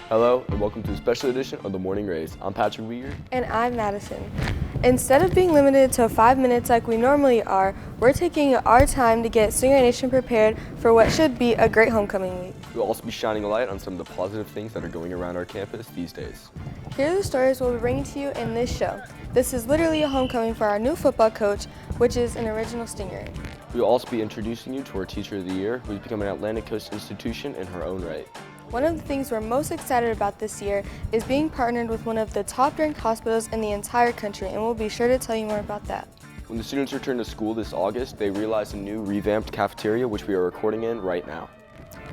Hello, and welcome to a special edition of the Morning Rays. I'm Patrick Weger. And I'm Madison. Instead of being limited to 5 minutes like we normally are, we're taking our time to get Stinger Nation prepared for what should be a great homecoming week. We'll also be shining a light on some of the positive things that are going around our campus these days. Here are the stories we'll be bringing to you in this show. This is literally a homecoming for our new football coach, which is an original Stinger. We'll also be introducing you to our Teacher of the Year, who's become an Atlantic Coast institution in her own right. One of the things we're most excited about this year is being partnered with one of the top-ranked hospitals in the entire country, and we'll be sure to tell you more about that. When the students return to school this August, they realize a new revamped cafeteria, which we are recording in right now.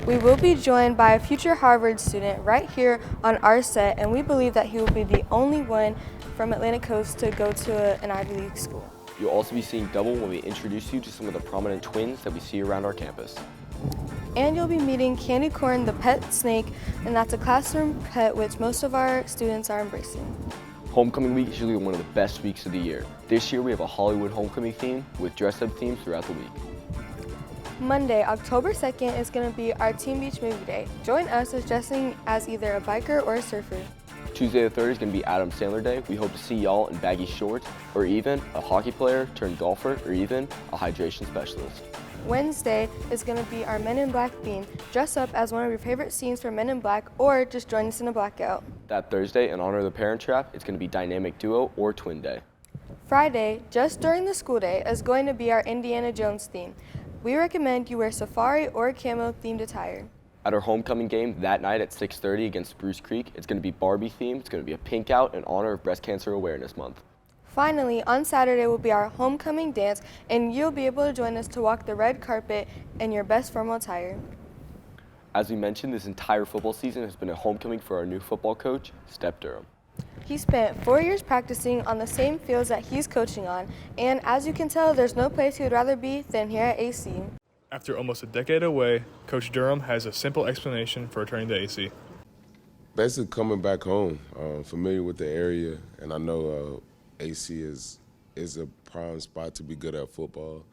We will be joined by a future Harvard student right here on our set, and we believe that he will be the only one from Atlantic Coast to go to an Ivy League school. You'll also be seeing double when we introduce you to some of the prominent twins that we see around our campus. And you'll be meeting Candy Corn, the pet snake, and that's a classroom pet which most of our students are embracing. Homecoming week is usually one of the best weeks of the year. This year we have a Hollywood homecoming theme with dress-up themes throughout the week. Monday, October 2nd is going to be our Team Beach movie day. Join us as dressing as either a biker or a surfer. Tuesday the 3rd is going to be Adam Sandler Day. We hope to see y'all in baggy shorts, or even a hockey player turned golfer, or even a hydration specialist. Wednesday is going to be our Men in Black theme. Dress up as one of your favorite scenes from Men in Black, or just join us in a blackout. That Thursday, in honor of the Parent Trap, it's going to be Dynamic Duo or Twin Day. Friday, just during the school day, is going to be our Indiana Jones theme. We recommend you wear safari or camo themed attire. At our homecoming game that night at 6:30 against Spruce Creek, it's going to be Barbie themed. It's going to be a pink out in honor of Breast Cancer Awareness Month. Finally, on Saturday will be our homecoming dance, and you'll be able to join us to walk the red carpet in your best formal attire. As we mentioned, this entire football season has been a homecoming for our new football coach, Step Durham. He spent 4 years practicing on the same fields that he's coaching on, and as you can tell, there's no place he would rather be than here at AC. After almost a decade away, Coach Durham has a simple explanation for returning to AC. Basically coming back home, familiar with the area, and I know AC is a prime spot to be good at football.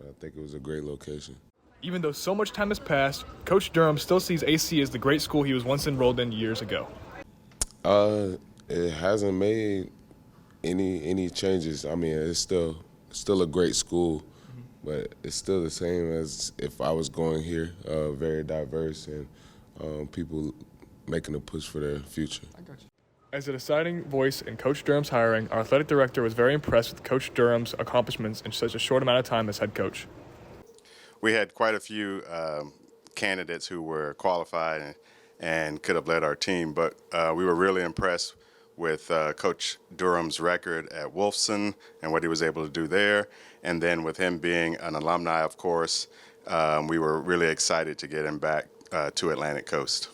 I think it was a great location. Even though so much time has passed, Coach Durham still sees AC as the great school he was once enrolled in years ago. It hasn't made any changes. I mean, it's still a great school, but it's still the same as if I was going here. Very diverse and people making a push for their future. As a deciding voice in Coach Durham's hiring, our athletic director was very impressed with Coach Durham's accomplishments in such a short amount of time as head coach. We had quite a few candidates who were qualified and could have led our team, but we were really impressed with Coach Durham's record at Wolfson and what he was able to do there. And then with him being an alumni, of course, we were really excited to get him back to Atlantic Coast.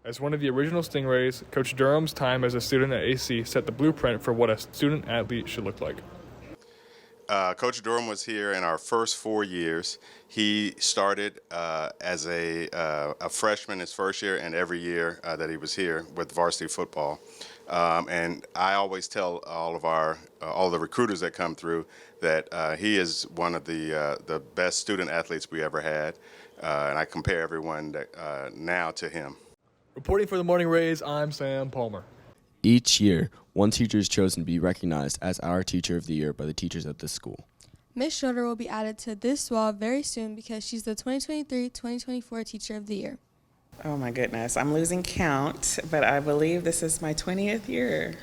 As one of the original Stingrays, Coach Durham's time as a student at AC set the blueprint for what a student-athlete should look like. Coach Durham was here in our first 4 years. He started as a freshman his first year and every year that he was here with varsity football. And I always tell all the recruiters that come through that he is one of the best student athletes we ever had, and I compare everyone now to him. Reporting for the Morning Rays, I'm Sam Palmer. Each year, one teacher is chosen to be recognized as our Teacher of the Year by the teachers at this school. Miss Schroeder will be added to this wall very soon because she's the 2023-2024 Teacher of the Year. Oh my goodness, I'm losing count, but I believe this is my 20th year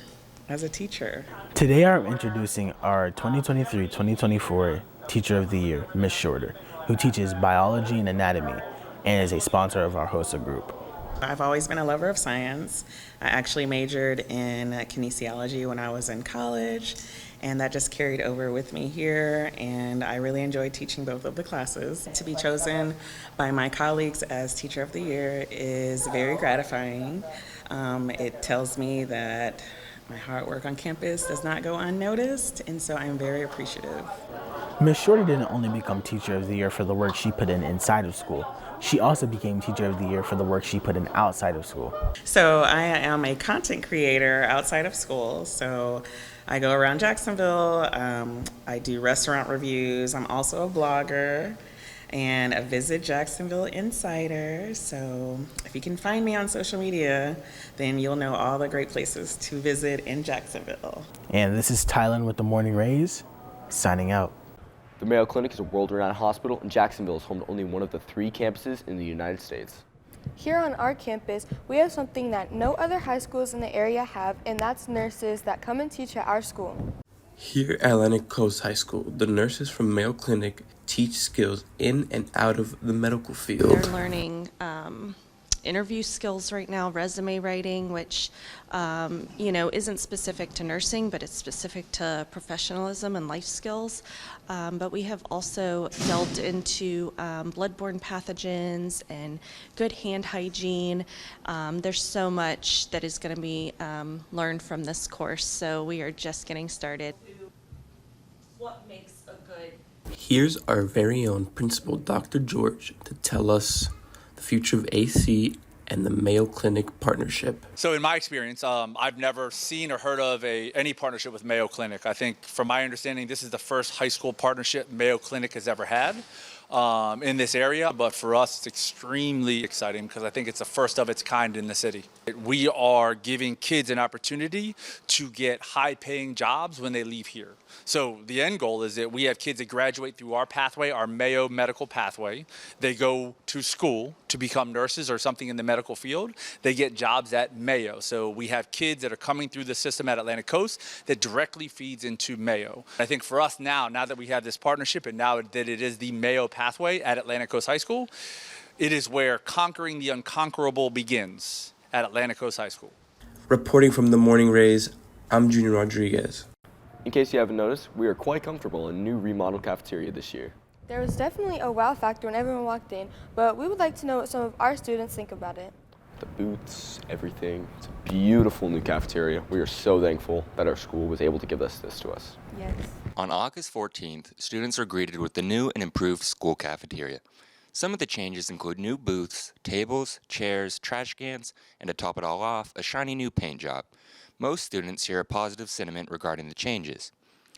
as a teacher. Today I'm introducing our 2023-2024 Teacher of the Year, Miss Shorter, who teaches biology and anatomy and is a sponsor of our HOSA group. I've always been a lover of science. I actually majored in kinesiology when I was in college, and that just carried over with me here, and I really enjoyed teaching both of the classes. To be chosen by my colleagues as Teacher of the Year is very gratifying. It tells me that my hard work on campus does not go unnoticed, and so I'm very appreciative. Miss Shorter didn't only become Teacher of the Year for the work she put in inside of school. She also became Teacher of the Year for the work she put in outside of school. So I am a content creator outside of school. So I go around Jacksonville. I do restaurant reviews. I'm also a blogger. and a Visit Jacksonville Insider. So if you can find me on social media, then you'll know all the great places to visit in Jacksonville. And this is Tylen with the Morning Rays, signing out. The Mayo Clinic is a world-renowned hospital, and Jacksonville is home to only one of the 3 campuses in the United States. Here on our campus, we have something that no other high schools in the area have, and that's nurses that come and teach at our school. Here at Atlantic Coast High School, the nurses from Mayo Clinic teach skills in and out of the medical field. They're learning interview skills right now, resume writing, which isn't specific to nursing, but it's specific to professionalism and life skills. But we have also delved into bloodborne pathogens and good hand hygiene. There's so much that is going to be learned from this course, so we are just getting started. What makes a good... Here's our very own principal, Dr. George, to tell us the future of AC and the Mayo Clinic partnership. So in my experience, I've never seen or heard of any partnership with Mayo Clinic. I think from my understanding, this is the first high school partnership Mayo Clinic has ever had in this area. But for us, it's extremely exciting because I think it's the first of its kind in the city. We are giving kids an opportunity to get high-paying jobs when they leave here. So the end goal is that we have kids that graduate through our pathway, our Mayo medical pathway. They go to school to become nurses or something in the medical field. They get jobs at Mayo. So we have kids that are coming through the system at Atlantic Coast that directly feeds into Mayo. I think for us now that we have this partnership and now that it is the Mayo pathway at Atlantic Coast High School, it is where conquering the unconquerable begins at Atlantic Coast High School. Reporting from the Morning Rays, I'm Junior Rodriguez. In case you haven't noticed, we are quite comfortable in a new remodeled cafeteria this year. There was definitely a wow factor when everyone walked in, but we would like to know what some of our students think about it. The booths, everything. It's a beautiful new cafeteria. We are so thankful that our school was able to give this to us. Yes. On August 14th, students are greeted with the new and improved school cafeteria. Some of the changes include new booths, tables, chairs, trash cans, and to top it all off, a shiny new paint job. Most students share a positive sentiment regarding the changes.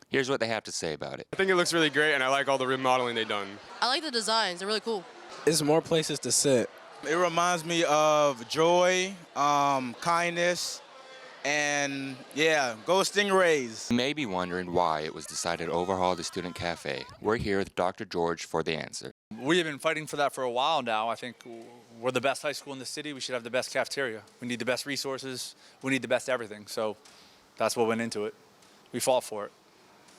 Here's what they have to say about it. I think it looks really great, and I like all the remodeling they've done. I like the designs. They're really cool. There's more places to sit. It reminds me of joy, kindness, and yeah, go Stingrays. You may be wondering why it was decided to overhaul the student cafe. We're here with Dr. George for the answer. We have been fighting for that for a while now. I think we're the best high school in the city. We should have the best cafeteria. We need the best resources. We need the best everything. So that's what went into it. We fought for it.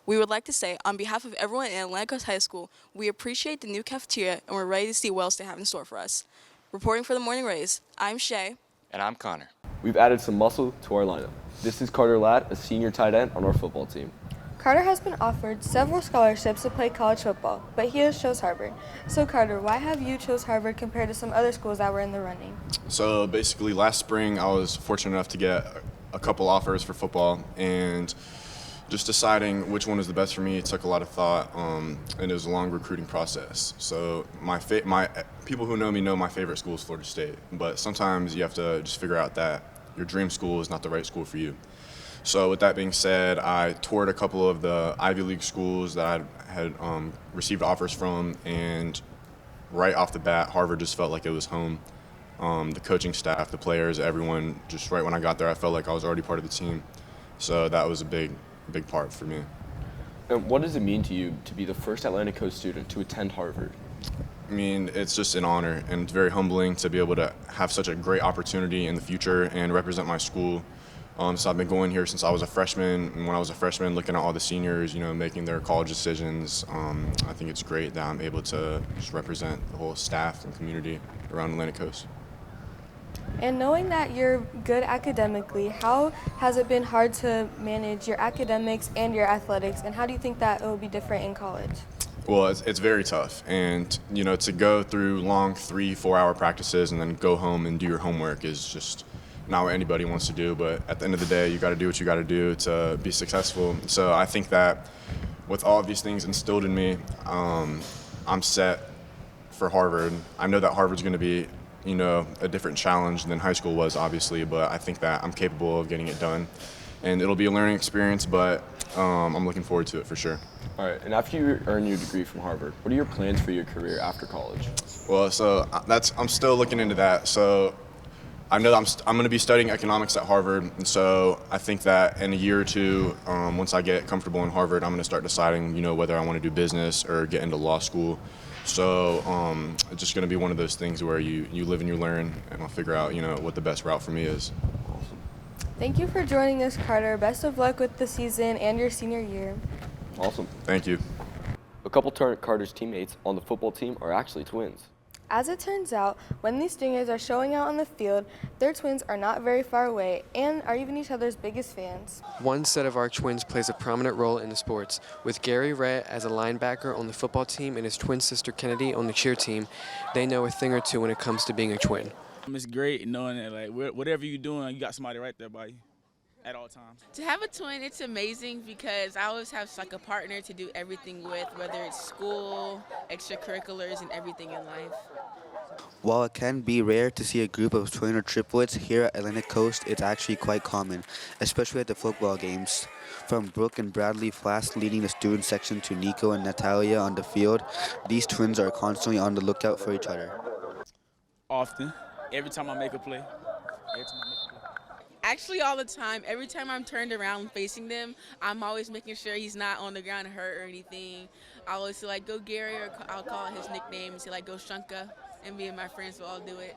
We would like to say, on behalf of everyone in Atlantic Coast High School, we appreciate the new cafeteria and we're ready to see what else they have in store for us. Reporting for the Morning Rays, I'm Shay. And I'm Connor. We've added some muscle to our lineup. This is Carter Ladd, a senior tight end on our football team. Carter has been offered several scholarships to play college football, but he has chose Harvard. So Carter, why have you chose Harvard compared to some other schools that were in the running? So basically last spring I was fortunate enough to get a couple offers for football, and just deciding which one was the best for me took a lot of thought, and it was a long recruiting process. So my people who know me know my favorite school is Florida State, but sometimes you have to just figure out that your dream school is not the right school for you. So with that being said, I toured a couple of the Ivy League schools that I had received offers from, and right off the bat, Harvard just felt like it was home. The coaching staff, the players, everyone, just right when I got there, I felt like I was already part of the team. So that was a big part for me. And what does it mean to you to be the first Atlantic Coast student to attend Harvard? I mean, it's just an honor, and it's very humbling to be able to have such a great opportunity in the future and represent my school. So I've been going here since I was a freshman, and when I was a freshman, looking at all the seniors, making their college decisions, I think it's great that I'm able to just represent the whole staff and community around Atlantic Coast. And knowing that you're good academically, how has it been hard to manage your academics and your athletics, and how do you think that it will be different in college? Well, it's very tough, and to go through long 3-4 hour practices and then go home and do your homework is just not what anybody wants to do. But at the end of the day, you got to do what you got to do to be successful. So I think that with all of these things instilled in me, I'm set for Harvard. I know that Harvard's going to be a different challenge than high school was, obviously, but I think that I'm capable of getting it done. and it'll be a learning experience, but I'm looking forward to it for sure. All right, and after you earn your degree from Harvard, what are your plans for your career after college? Well, so I'm still looking into that. So I know that I'm going to be studying economics at Harvard, and so I think that in a year or two, once I get comfortable in Harvard, I'm going to start deciding, whether I want to do business or get into law school. So it's just going to be one of those things where you live and you learn, and I'll figure out, what the best route for me is. Thank you for joining us, Carter. Best of luck with the season and your senior year. Awesome. Thank you. A couple of Carter's teammates on the football team are actually twins. As it turns out, when these Stingers are showing out on the field, their twins are not very far away and are even each other's biggest fans. One set of our twins plays a prominent role in the sports. With Gary Rhett as a linebacker on the football team and his twin sister Kennedy on the cheer team, they know a thing or two when it comes to being a twin. It's great knowing that whatever you're doing, you got somebody right there by you at all times. To have a twin, it's amazing because I always have a partner to do everything with, whether it's school, extracurriculars, and everything in life. While it can be rare to see a group of twin or triplets, here at Atlantic Coast it's actually quite common, especially at the football games. From Brooke and Bradley Flask leading the student section to Nico and Natalia on the field, these twins are constantly on the lookout for each other. Often. Every time I make a play. Actually, all the time. Every time I'm turned around facing them, I'm always making sure he's not on the ground hurt or anything. I always say, go Gary, or I'll call his nickname and say, go Shunka, and me and my friends will all do it.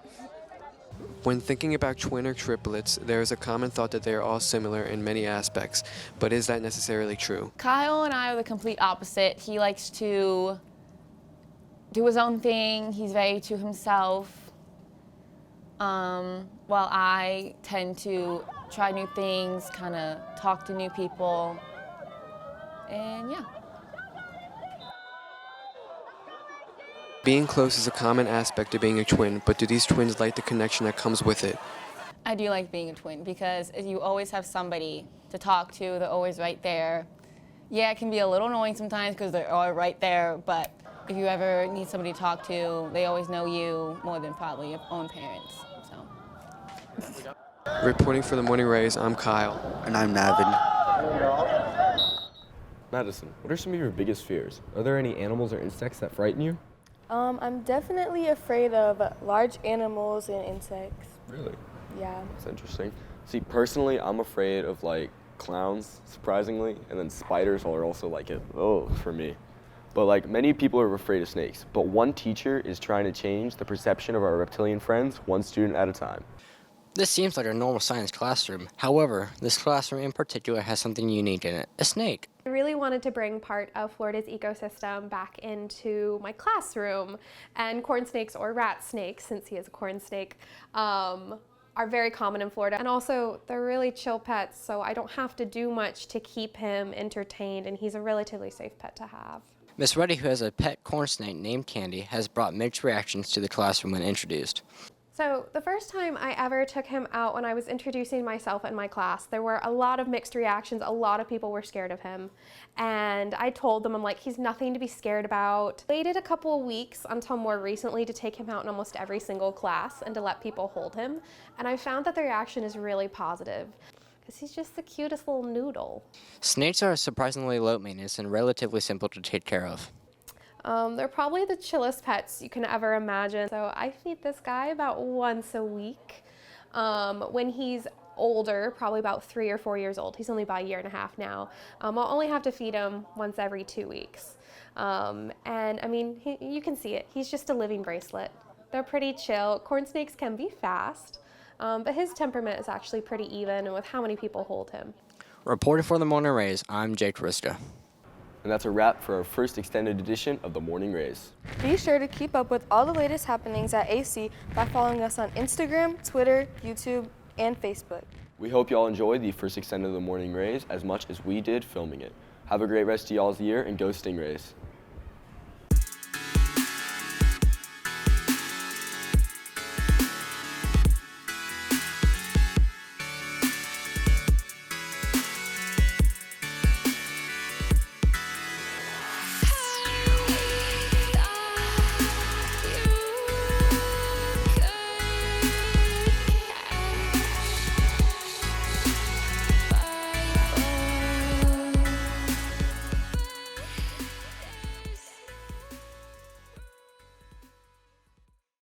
When thinking about twin or triplets, there is a common thought that they are all similar in many aspects, but is that necessarily true? Kyle and I are the complete opposite. He likes to do his own thing. He's very to himself. While I tend to try new things, kind of talk to new people, and yeah. Being close is a common aspect of being a twin, but do these twins like the connection that comes with it? I do like being a twin because you always have somebody to talk to. They're always right there. Yeah, it can be a little annoying sometimes because they're all right there, but if you ever need somebody to talk to, they always know you more than probably your own parents. Reporting for the Morning Rays, I'm Kyle. And I'm Navin. Madison, what are some of your biggest fears? Are there any animals or insects that frighten you? I'm definitely afraid of large animals and insects. Really? Yeah. That's interesting. See, personally, I'm afraid of clowns, surprisingly, and then spiders are also for me. But many people are afraid of snakes. But one teacher is trying to change the perception of our reptilian friends, one student at a time. This seems like a normal science classroom. However, this classroom in particular has something unique in it, a snake. I really wanted to bring part of Florida's ecosystem back into my classroom, and corn snakes, or rat snakes, since he is a corn snake, are very common in Florida. And also, they're really chill pets, so I don't have to do much to keep him entertained, and he's a relatively safe pet to have. Miss Reddy, who has a pet corn snake named Candy, has brought mixed reactions to the classroom when introduced. So the first time I ever took him out, when I was introducing myself in my class, there were a lot of mixed reactions. A lot of people were scared of him. And I told them, I'm like, he's nothing to be scared about. Waited a couple of weeks until more recently to take him out in almost every single class and to let people hold him. And I found that the reaction is really positive because he's just the cutest little noodle. Snakes are surprisingly low maintenance and relatively simple to take care of. They're probably the chillest pets you can ever imagine. So I feed this guy about once a week. When he's older, probably about 3 or 4 years old, he's only about 1.5 years now, I'll only have to feed him once every 2 weeks. And I mean, you can see it. He's just a living bracelet. They're pretty chill. Corn snakes can be fast, but his temperament is actually pretty even with how many people hold him. Reporting for the Morning Rays, I'm Jake Rista. And that's a wrap for our first extended edition of the Morning Rays. Be sure to keep up with all the latest happenings at AC by following us on Instagram, Twitter, YouTube, and Facebook. We hope y'all enjoyed the first extended of the Morning Rays as much as we did filming it. Have a great rest of y'all's year and go Stingrays.